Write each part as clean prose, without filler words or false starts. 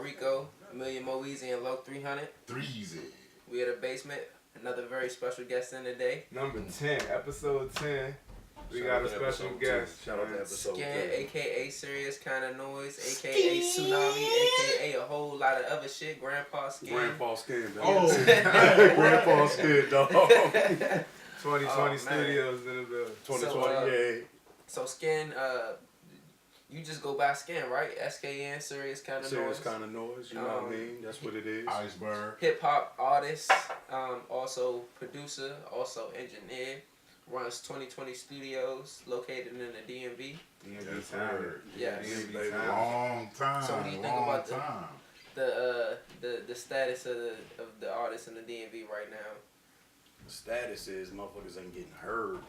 Rico, a million more Weezy, and Low 300. Threezy. We at the basement. Another very special guest in today. Number 10, episode 10. We got a special guest. Shout out to episode SKN, 10. aka Serious Kind of Noise, aka Tsunami, aka a whole lot of other shit. Grandpa Skin. Grandpa Skin, dog. Oh, Grandpa Skin, dog. 2020 Studios in the building. 2020, yeah. So Skin, you just go by Skin, right? SKN, Serious Kind of Noise. Serious Kind of Noise, you know what I mean? That's what it is. Iceberg. Hip hop artist, also producer, also engineer. Runs 2020 Studios, located in the DMV. DMV Town. Yes. DMV Town. Long time. So what do you think long about time. the status of the artists in the DMV right now? The status is motherfuckers ain't getting heard.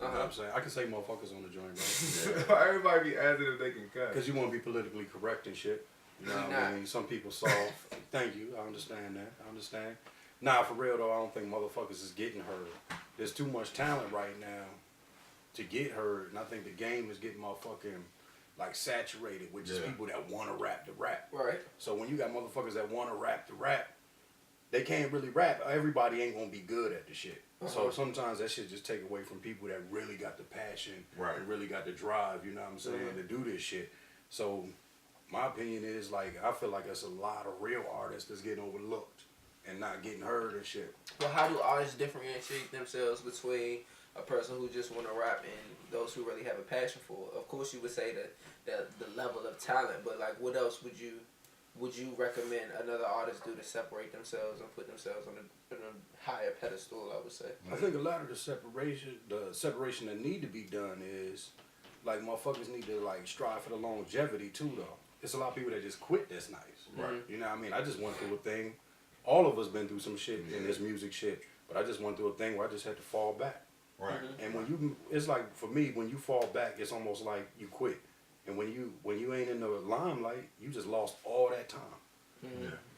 You know what I'm saying? I can say motherfuckers on the joint, bro. Everybody be asking if they can cut. Because you want to be politically correct and shit. You know what I mean? Some people soft. Thank you. I understand that. I understand. Nah, for real though, I don't think motherfuckers is getting heard. There's too much talent right now to get heard, and I think the game is getting motherfucking like saturated with just people that want to rap the rap. Right. So when you got motherfuckers that want to rap the rap, they can't really rap. Everybody ain't gonna be good at the shit. So sometimes that shit just take away from people that really got the passion, and really got the drive. You know what I'm saying, to do this shit. So my opinion is like I feel like there's a lot of real artists that's getting overlooked and not getting heard and shit. Well, how do artists differentiate themselves between a person who just want to rap and those who really have a passion for it? Of course, you would say the level of talent, but like, what else would you recommend another artist do to separate themselves and put themselves on a higher pedestal? I would say. I think a lot of the separation that need to be done is like motherfuckers need to like strive for the longevity too. Though it's a lot of people that just quit. That's nice, right? You know what I mean? I just went through a thing. All of us been through some shit in this music shit, but I just went through a thing where I just had to fall back. Right. And when it's like for me, when you fall back, it's almost like you quit. And when you ain't in the limelight, you just lost all that time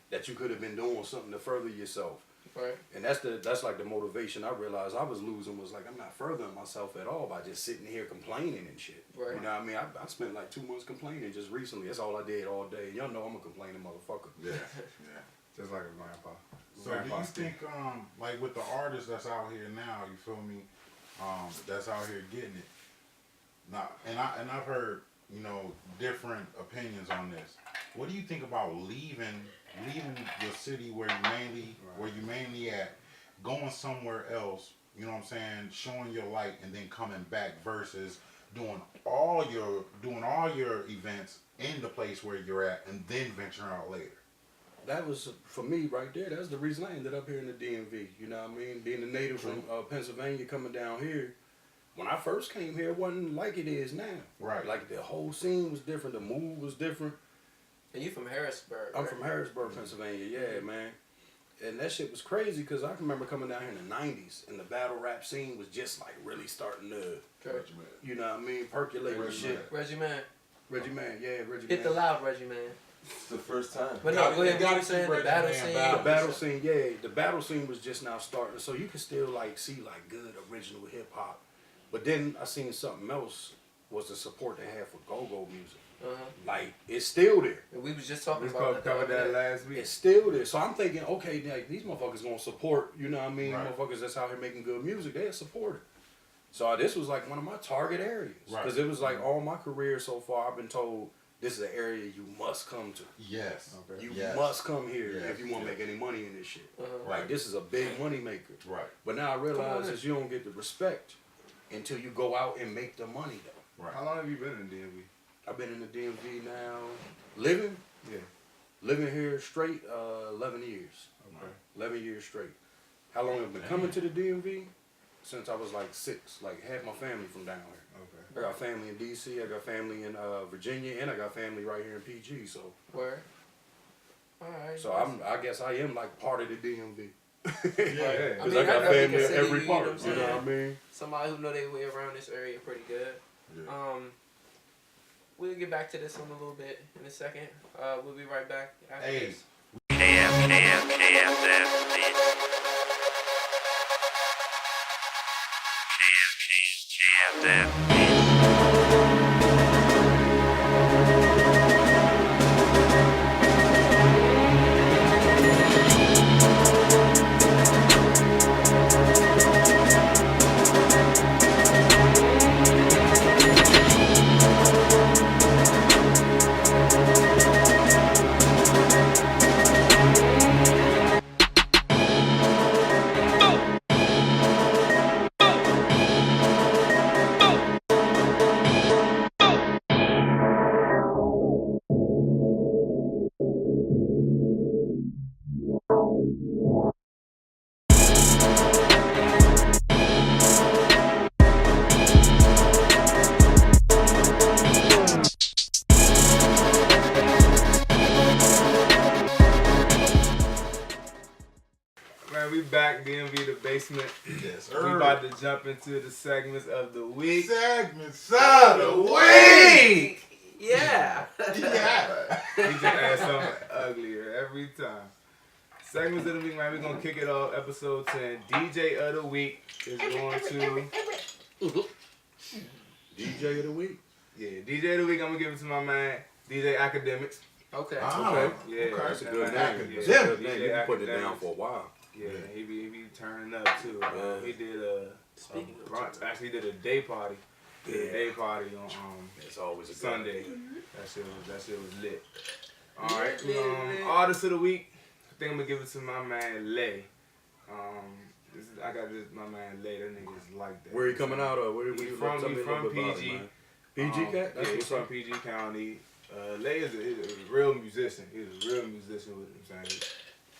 that you could have been doing something to further yourself. Right. And that's like the motivation I realized I was losing was like I'm not furthering myself at all by just sitting here complaining and shit. Right. You know what I mean? I spent like 2 months complaining just recently. That's all I did all day. Y'all know I'm a complaining motherfucker. Yeah. Yeah. Just like a grandpa. So do you think, like with the artists that's out here now, you feel me, that's out here getting it? Now, and I've heard, you know, different opinions on this. What do you think about leaving your city where you mainly at, going somewhere else? You know what I'm saying? Showing your light and then coming back versus doing all your events in the place where you're at and then venturing out later. That was, for me right there, that's the reason I ended up here in the DMV. You know what I mean? Being a native from Pennsylvania coming down here, when I first came here, it wasn't like it is now. Right. Like the whole scene was different, the mood was different. And you from Harrisburg? I'm from Harrisburg, Pennsylvania, yeah, man. And that shit was crazy because I can remember coming down here in the 90s and the battle rap scene was just like really starting to, you know what I mean, percolate and shit. Reggie Man. Reggie Man, yeah, Reggie Man. Hit the loud, Reggie Man. It's the first time. But no, go ahead. What you saying? The battle scene. The battle scene, yeah. The battle scene was just now starting, so you can still like see like good original hip hop. But then I seen something else was the support they had for go-go music. Like it's still there. And we was just talking We about covered that last week. It's still there. So I'm thinking, okay, like, these motherfuckers gonna support. You know what I mean? Right. Motherfuckers that's out here making good music, they'll support it. So this was like one of my target areas because it was like all my career so far. I've been told. This is an area you must come to. Yes. Okay. You must come here if you want to make any money in this shit. Like, this is a big money maker. Right. But now I realize is you don't get the respect until you go out and make the money, though. Right. How long have you been in the DMV? I've been in the DMV now, living here straight, 11 years. Okay. 11 years straight. How long have I been coming to the DMV? Since I was like 6. Like, half my family from down here. Okay. I got family in D.C., I got family in Virginia, and I got family right here in PG, so. Where? Alright. So I guess I am like part of the DMV. Yeah. Because I got family in every part, you know what I mean? Somebody who know their way around this area pretty good. Yeah. We'll get back to this in a little bit in a second. We'll be right back after Hey. this. man. We back, DMV The Basement. Yes, sir. We about to jump into the segments of the week. Segments of the week. Yeah. Yeah. He just add something uglier every time. Segments of the week, man. We're going to kick it off. Episode 10. DJ of the week is going to... DJ of the week. Yeah, DJ of the week, I'm going to give it to my man, DJ Academics. Okay. Okay. Yeah, Okay. That's a good man. name. Yeah, That's a good DJ name. You can put it down Academics. for a while. Yeah, he be turning up too. He did Speaking of brunch. Actually, did a day party. Did a day party on It's always a good Sunday. name. That shit was lit. All right, artist of the week. I think I'm gonna give it to my man Lay. I got this my man Lay. That nigga's like that. Where he coming out of? Where He you from tell me a little PG. bit about it, man. PG cat? That's Yeah, he's what's from up. PG County. Lay is a real musician. He's a real musician with him saying.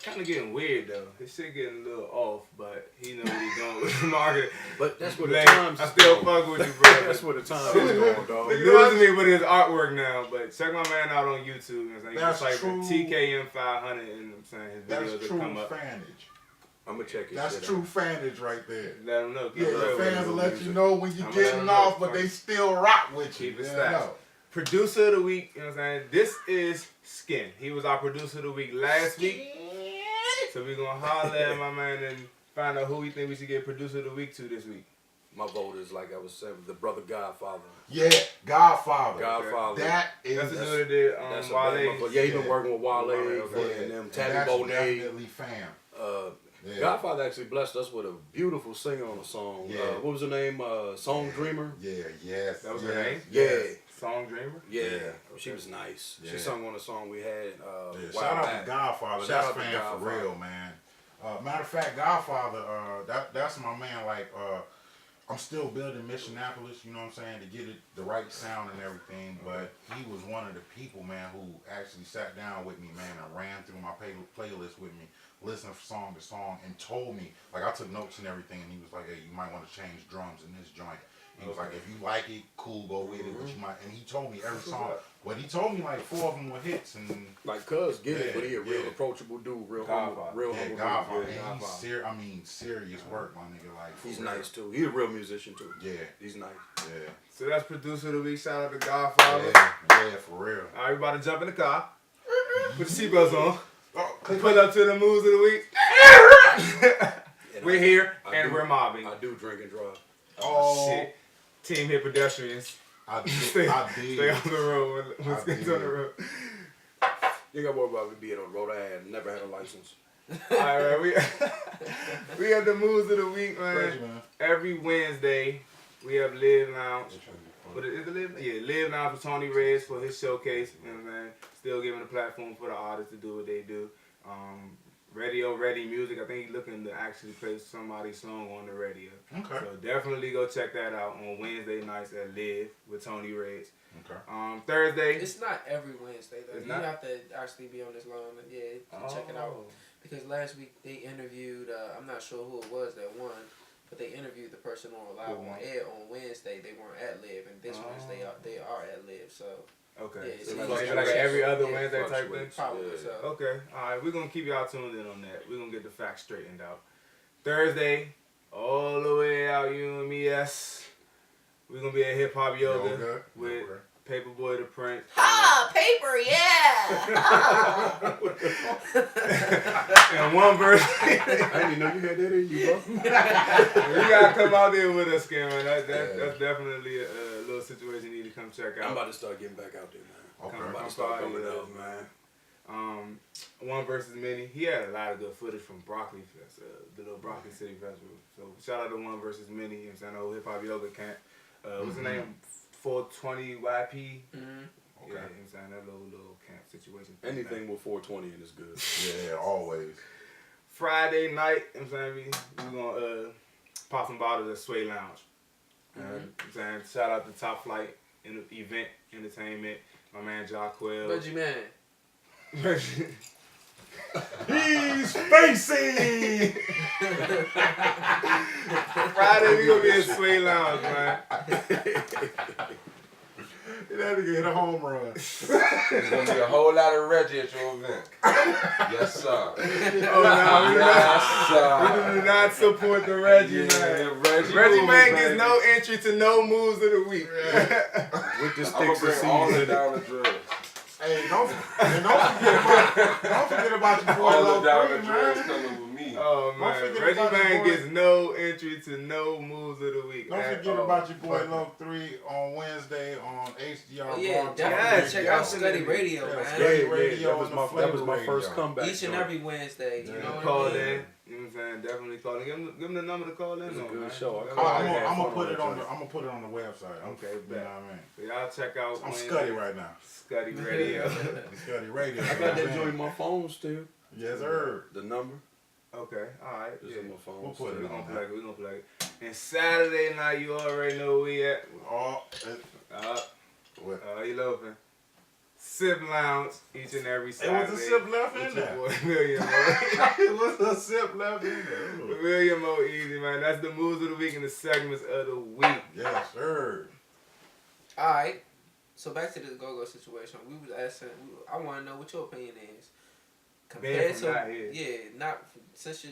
Kind of getting weird though. His shit getting a little off, but he know what he's doing with the market. But that's what the Lay, times. I still fuck with you, bro. That's what the time is going, dog. He's losing me with his artwork now, but check my man out on YouTube. You know what I'm saying? That's Just true. TKM500, and I'm saying his That's videos true will come up. fanage. I'm gonna check his That's shit true out. fanage right there. Let them know. Yeah, Keep it the real fans with will him. let you know when you're I'ma let getting them off, know. but they still rock with you. Keep it Yeah, stacks. no. Producer of the week, you know what I'm saying? This is SKN. He was our producer of the week last week. So we're going to holler at my man and find out who we think we should get producer of the week to this week. My vote is, like I was saying, the brother Godfather. Yeah, Godfather. Godfather. That is. That's the dude that did That's a Wale. bad motherfucker. Yeah, he been Yeah. working with Wale Okay. and them, and Tabby that's Bonet. definitely fam. Yeah. Godfather actually blessed us with a beautiful singer on a song. Yeah. What was her name? Song Dreamer. Yeah, yes. That was yes, her name? yes. Song Dreamer? Yeah, Yeah. she was nice. Yeah. She sung on a song we had. Yeah, while shout out back. to Godfather. Shout That's out to fan Godfather. for real, man. Matter of fact, Godfather, that's my man. Like, I'm still building Missionapolis, you know what I'm saying, to get it the right sound and everything. But he was one of the people, man, who actually sat down with me, man, and ran through my playlist with me, listened from song to song, and told me, like, I took notes and everything, and he was like, hey, you might want to change drums in this joint. He was like, if you like it, cool, go with it. But you might, and he told me every song. Well, he told me like 4 of them were hits, and Like Cuz, get it, Yeah, but he a real yeah. approachable dude, real Godfather. humble, real yeah, humble. Godfather. dude. And Godfather. he's serious work, my nigga. Like, for He's real. nice too. He's a real musician too. Yeah, He's nice. yeah, So that's producer of the week. Shout out to Godfather. yeah, for real. All right, we about to jump in the car. Put the seatbelts on. Oh, Pull up to the moves of the week. And We're here I and do- we're mobbing. I do drink and drive. oh, Shit. Team hit pedestrians. I did. Stay, I stay did. on the road when I skins did. on the road. You got to worry about me being on the road. I had never had a license. All right, we have the moves of the week, Crazy, man. man. Every Wednesday we have Live Lounge. What is it? Live? Yeah, Live Lounge for Tony Reds for his showcase. You know what I'm saying? Still giving a platform for the artists to do what they do. Radio Ready Music. I think he's looking to actually play somebody's song on the radio. Okay. So definitely go check that out on Wednesday nights at Live with Tony Reds. Okay. Thursday. It's not every Wednesday though. It's You not? have to actually be on this line and check it out. Because last week they interviewed, I'm not sure who it was that won, but they interviewed the person on Live on Air on Wednesday. They weren't at Live, and this Wednesday they are at Live. So Okay. Yeah, So it's like, like- every other yeah, Wednesday type thing? fluctuates. probably Yeah. so. Okay. All right. We're going to keep y'all tuned in on that. We're going to get the facts straightened out. Thursday, all the way out UMES. We're going to be at Hip Hop Yoga with Paperboy the Prince. Paper, yeah. And one verse. I didn't even know you had that in you, bro. You got to come out there with us, Cameron. That's definitely a little situation you need to come check out. I'm about to start getting back out there, man. Okay. I'm about Come to start party coming with out, us, man. One versus many. He had a lot of good footage from Broccoli Fest, the little Broccoli City Festival. So shout out to One versus many. You know what I'm saying? Old Hip Hop Yoga Camp. What's the name? 420 YP. Mm-hmm. Yeah, you know what I'm saying? That little camp situation. Anything with 420 in is good. Yeah, always. Friday night, you know what I'm saying? We gonna pop some bottles at Sway Lounge. You know what I'm saying? Shout out to Top Flight in the event entertainment. My man Jacquel. Reggie Man. He's facing. Friday we gonna be at Sway Lounge, man. That nigga hit a home run. There's gonna be a whole lot of Reggie at your event. Yes, sir. Oh, no, we do not support the Reggie man. Reggie man gets no entry to no moves of the week. With the I'm gonna sticks bring of all the season. down the drills. Hey, don't forget about your boy All Low the down 3, the drills man. coming with me. Oh man, forget Reggie about your man boy. gets no entry to no moves of the week. Don't at forget all. about your boy Low 3 on Wednesday on HDR. Oh yeah, Blog definitely Yes, check out definitely. Scuddy Radio, Yeah, man. Scuddy Radio that was and my the Flavor first Radio. comeback. Each and joint. every Wednesday, you know what Call I mean? in. You know what I'm saying? Definitely call in. Give him the number to call in. It's a on, good man. show. I Definitely. call I'm in. gonna put it on the. I'm gonna put it on the website. Okay, You know bet. what I mean? So y'all check out. I'm Wednesday. Scuddy right now. Scuddy Radio. Scuddy Radio. I got that joint in my phone still. Yes, sir. The number Okay, alright. is Yeah. in my phone. We'll put still. it We're on. gonna plug it. We're gonna plug it. And Saturday night, you already know where we at. Oh, what? You loving. Sip Lounge each and every It Saturday. was a sip left With in your there. boy William O. It was a sip left in there. William O. Easy, man. That's the moves of the week and the segments of the week. Yes, sir. All right. So back to the go-go situation. We was asking. I want to know what your opinion is. Being from not here. Yeah, not since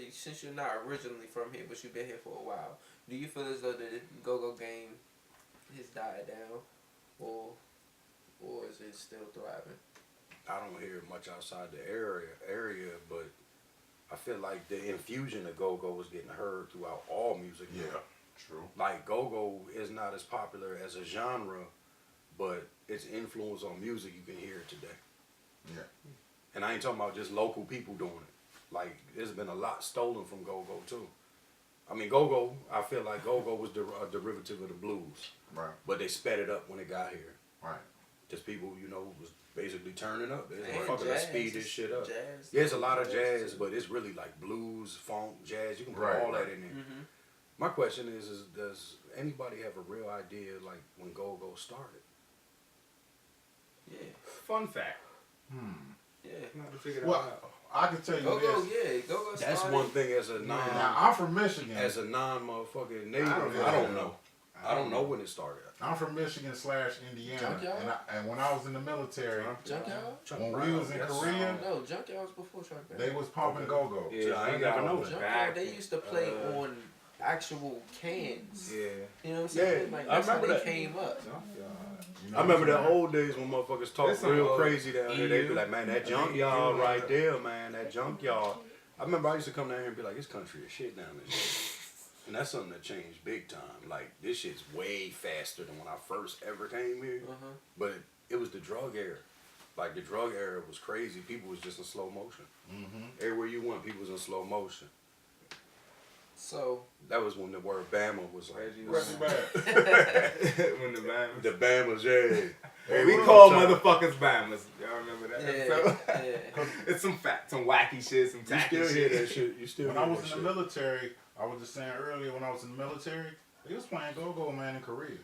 you're not originally from here, but you've been here for a while. Do you feel as though the go-go game has died down, or is it still thriving? I don't hear it much outside the area, but I feel like the infusion of go-go is getting heard throughout all music. now. Yeah, true. Like go-go is not as popular as a genre, but its influence on music you can hear it today. Yeah. And I ain't talking about just local people doing it. Like there's been a lot stolen from go-go too. I mean go-go, I feel like go-go was a derivative of the blues, Right. but they sped it up when it got here. Right. Just people, was basically turning up. They're And fucking jazz, speed this shit up. Jazz, Yeah, it's a lot of jazz, too. but it's really like blues, funk, jazz. You can put Right, all right. that in there. Mm-hmm. My question is does anybody have a real idea like when go-go started? Yeah, Fun fact. yeah. I'm gonna have to figure that Well, out. I can tell you Go-go, this. yeah, go-go. That's started. one thing as a Now I'm from Michigan. motherfucking native. don't I don't know. know. I don't know when it started. I'm from Michigan / Indiana, Junkyard? and when I was in the military, Junkyard? when we was in Korea, No, Junkyard was before Junkyard. they was pumping go-go. Yeah, I ain't got never all know the that. Junkyard, back. they used to play on actual cans. Yeah. You know what I'm saying? Yeah, Like, I that's how remember they that. came up. You know I remember what the I'm saying? old days when motherfuckers talk There's some real old crazy down there. They'd be EU. like, man, that I think junkyard EU right like there, man, that junkyard. I remember I used to come down here and be like, it's country as shit down this. And that's something that changed big time. Like, this shit's way faster than when I first ever came here. Uh-huh. But it was the drug era. Like, the drug era was crazy. People was just in slow motion. Mhm. Everywhere you went, people was in slow motion. So, That was when the word Bama was like, Reggie Press was- it back. when the Bamas. the Bamas, yeah. Hey, we Every call time. motherfuckers Bamas. Y'all remember that yeah, episode? yeah. It's some wacky shit, some You tacky still hear shit. that shit. You still When hear I was that in shit. the military, I was just saying earlier, when I was in the military, they was playing go-go, man, in Korea.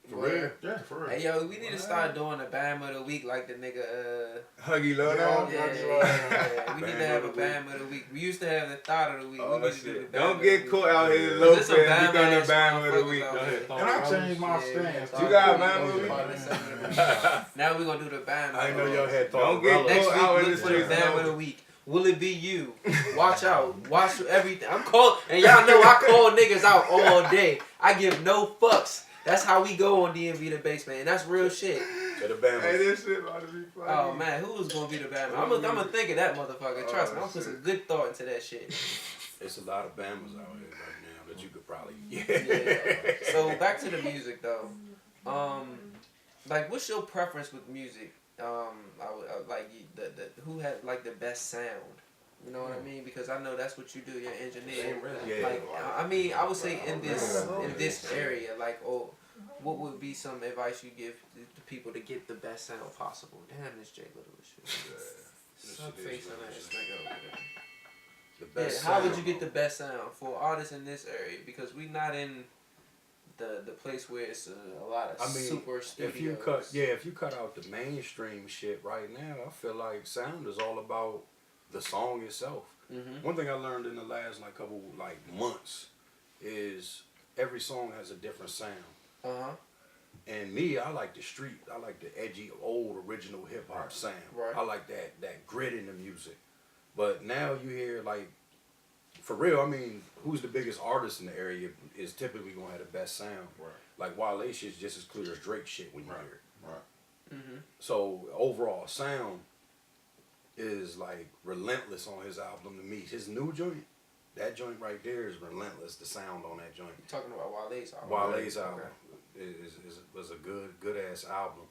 For real? Yeah, for real. Hey, yo, we need to start doing the Bam of the Week like the nigga, Huggy Lowdown. Yeah. yeah. We need Bam to have a of the Bam of the Week. We used to have the Thought of the Week. Oh, we need to do shit. the Bam Don't of get the caught week. out here Yeah. low There's some become Bam-ass the Bam of the week. motherfuckers out here. And I changed my Yeah, stance. yeah, You got we Bam gonna of the do week? part of the segment of the week. Now we're gonna do the Bam. I didn't know y'all had Don't thought. get Next Go week, out in look the for the streets, Bam no. of the Week. Will it be you? Watch out. Watch everything. I'm call, and y'all know I call niggas out all day. I give no fucks. That's how we go on DMV The Basement, and that's real shit. To the Bamas. Hey, this shit about to be funny. Oh man, who was gonna be the Batman? I'm gonna think of that motherfucker. Trust me, I'm gonna put shit. some good thought into that shit. It's a lot of Bamas out here right now that you could probably. Yeah. So back to the music though. Like, what's your preference with music? Like who had like the best sound? You know what I mean? Because I know that's what you do. You're an engineer. Yeah. Like, I mean, I would say in this area, like, what would be some advice you give to people to get the best sound possible? Damn, this Jay Little is shit. Suck face on that nigga over there. The Yeah, best how would sound. you get the best sound for artists in this area? Because we not in the place where it's a lot of super studios. If you cut out the mainstream shit right now, I feel like sound is all about the song itself. Mm-hmm. One thing I learned in the last couple months is every song has a different sound. Uh-huh. And me, I like the street. I like the edgy, old, original hip hop sound. Right. I like that grit in the music. But now you hear like, for real, I mean, who's the biggest artist in the area is typically gonna have the best sound. Right. Like Wale shit's just as clear as Drake shit when you Right. hear it. Right. Mm-hmm. So overall sound is like relentless on his album to me. His new joint, that joint right there is relentless. The sound on that joint. You're talking about Wale's album. Wale's album was a good ass album,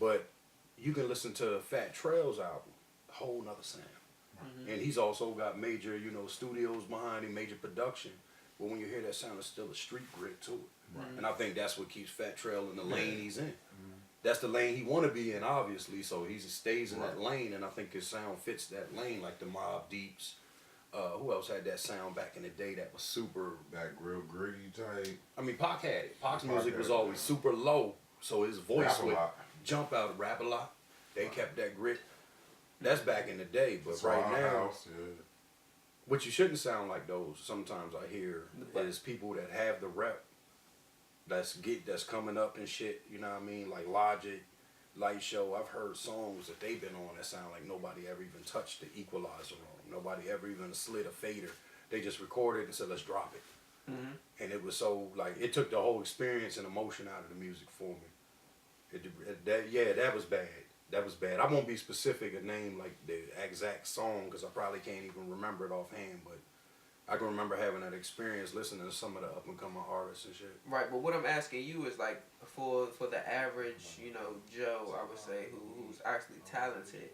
but you can listen to Fat Trail's album, a whole nother sound. Mm-hmm. And he's also got major, studios behind him, major production. But when you hear that sound, it's still a street grit to it. Right. And I think that's what keeps Fat Trail in the lane he's in. That's the lane he want to be in, obviously. So he stays in that lane, and I think his sound fits that lane, like the Mobb Deeps. Who else had that sound back in the day that was super? That real gritty type. I mean, Pac had it. Pac's Pac music had was it, always super low, so his voice Rap a would lot. jump out, rap a lot. They kept that grit. That's back in the day, but Saw right now, House, yeah. what you shouldn't sound like those. Sometimes I hear is people that have the rep. That's coming up and shit. You know what I mean? Like Logic, Light Show. I've heard songs that they've been on that sound like nobody ever even touched the equalizer on. Nobody ever even slid a fader. They just recorded and said, let's drop it. Mm-hmm. And it was so, like, it took the whole experience and emotion out of the music for me. That was bad. That was bad. I won't be specific a name like the exact song because I probably can't even remember it offhand, but I can remember having that experience listening to some of the up-and-coming artists and shit. Right, but what I'm asking you is like for the average, Joe, I would say, who's actually talented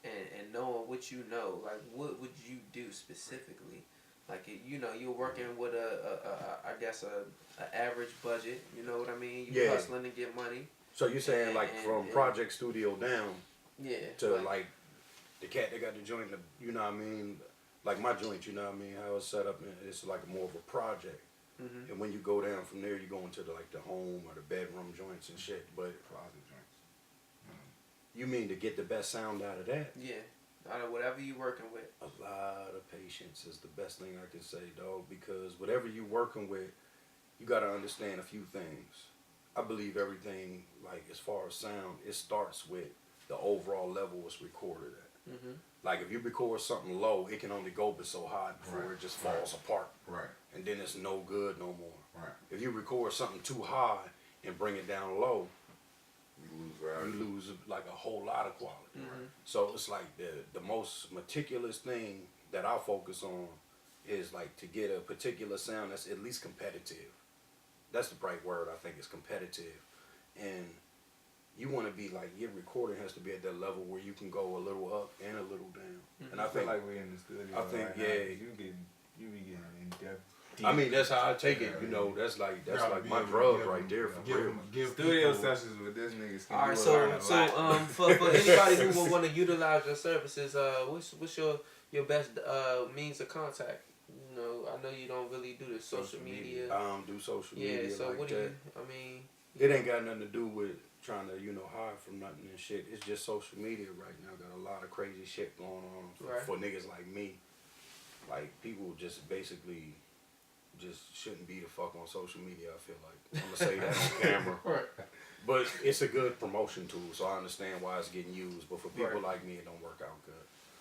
and knowing what you know, like what would you do specifically? Like you're working with I guess a average budget. You know what I mean? You're hustling to get money. So you're saying from Project Studio down to like the cat that got the joint, you know what I mean? Like my joint, you know what I mean? How it's set up, it's like more of a project. Mm-hmm. And when you go down from there, you go into the home or the bedroom joints and shit. But Closet joints. you mean to get the best sound out of that? Yeah, out of whatever you're working with. A lot of patience is the best thing I can say, dog. Because whatever you're working with, you got to understand a few things. I believe everything, like as far as sound, it starts with the overall level it's recorded at. Mm-hmm. Like if you record something low, it can only go but so high before it just falls apart. Right. And then it's no good no more. Right. If you record something too high and bring it down low, You lose value. you lose like a whole lot of quality. Mm-hmm. So it's like the most meticulous thing that I focus on is like to get a particular sound that's at least competitive. That's the right word, I think, is competitive. And you want to be like, your recording has to be at that level where you can go a little up and a little down. Mm-hmm. I And I feel think, like we're in the studio. I think, right yeah. now. You be getting in depth. I mean, that's how I take it. That's like my drug right there for real. Studio sessions with this nigga. All right, so for anybody who would want to utilize your services, what's your best means of contact? I know you don't really do the social media. I don't do social media. Yeah, so like what that. do you? I mean, it ain't got nothing to do with trying to hide from nothing and shit. It's just social media right now got a lot of crazy shit going on for niggas like me. Like people just basically just shouldn't be the fuck on social media. I feel like I'm gonna say that on camera. Right. But it's a good promotion tool, so I understand why it's getting used. But for people like me, it don't work out good.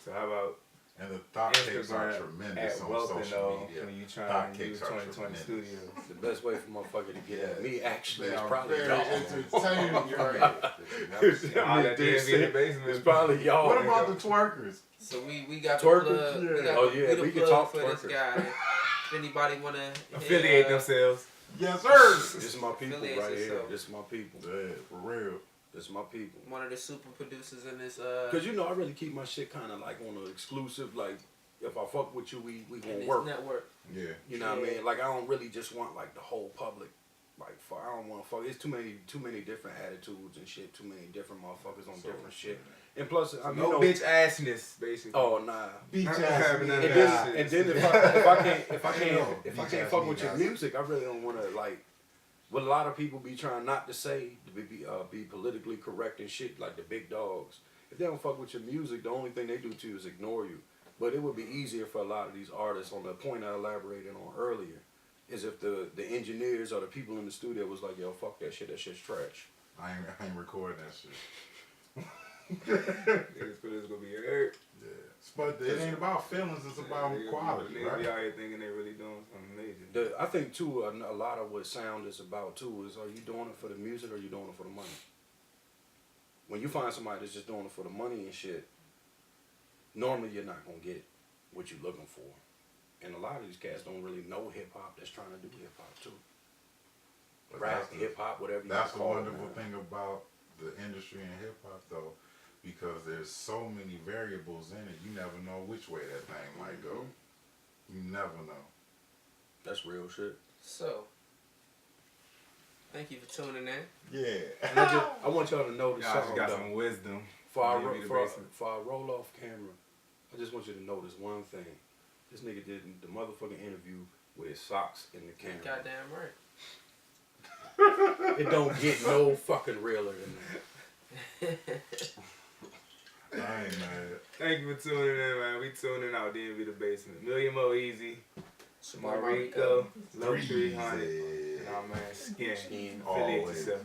So how about And the thought takes are Instagram tremendous at on Wealthy social media. when you Thought trying to kicks use are 2020 tremendous. studios? The best way for motherfucker to get at me actually They is are probably very y'all. entertaining. You're right. All that DMV The Basement. It's probably y'all. What about the twerkers? So we got Twerkers? the plug. Yeah. We got Oh, the, yeah, we can plug talk for this twerkers. guy. If anybody wanna Affiliate themselves. Yes, sir. This is my people Affiliate right here. yourself. This is my people. Yeah, for real. This is my people. one of the super producers in this. Cause I really keep my shit kind of like on an exclusive. Like if I fuck with you, we in gonna this work. network. Yeah. You know what I mean? Like I don't really just want like the whole public. Like I don't want to fuck. It's too many different attitudes and shit. Too many different motherfuckers on different shit. And plus, I mean, No bitch assness, basically. Oh nah. Beach Not ass. having none And of then, that and shit. then if I Beach can't ass fuck with your niggas. music, I really don't want to like. What a lot of people be trying not to say to be politically correct and shit like the big dogs. If they don't fuck with your music, the only thing they do to you is ignore you. But it would be easier for a lot of these artists on the point I elaborated on earlier is if the engineers or the people in the studio was like, yo, fuck that shit's trash. I ain't recording that shit. Niggas feel it's gonna be hurt. Yeah. But it ain't about feelings, it's about quality, Niggas right? be out here thinking they really doing something major. I think too, a lot of what sound is about too is, are you doing it for the music or are you doing it for the money? When you find somebody that's just doing it for the money and shit, normally you're not gonna get what you're looking for. And a lot of these cats don't really know hip hop that's trying to do hip hop too. But Rap, hip hop, whatever you that's the call it. wonderful thing about the industry and hip hop though, because there's so many variables in it, you never know which way that thing might go. You never know. That's real shit. So, thank you for tuning in. Yeah. And I want y'all to notice Y'all just something got though. some wisdom. For our DMV The Basement. roll off camera, I just want you to notice one thing. This nigga did the motherfucking interview with his socks in the camera. Goddamn right. It don't get no fucking realer than that. I ain't mad. Thank you for tuning in, man. We tuning out DMV The Basement. Million Mo Easy, Mariko, Low 300, and our man SKN. Skin. Affiliate Always. yourself.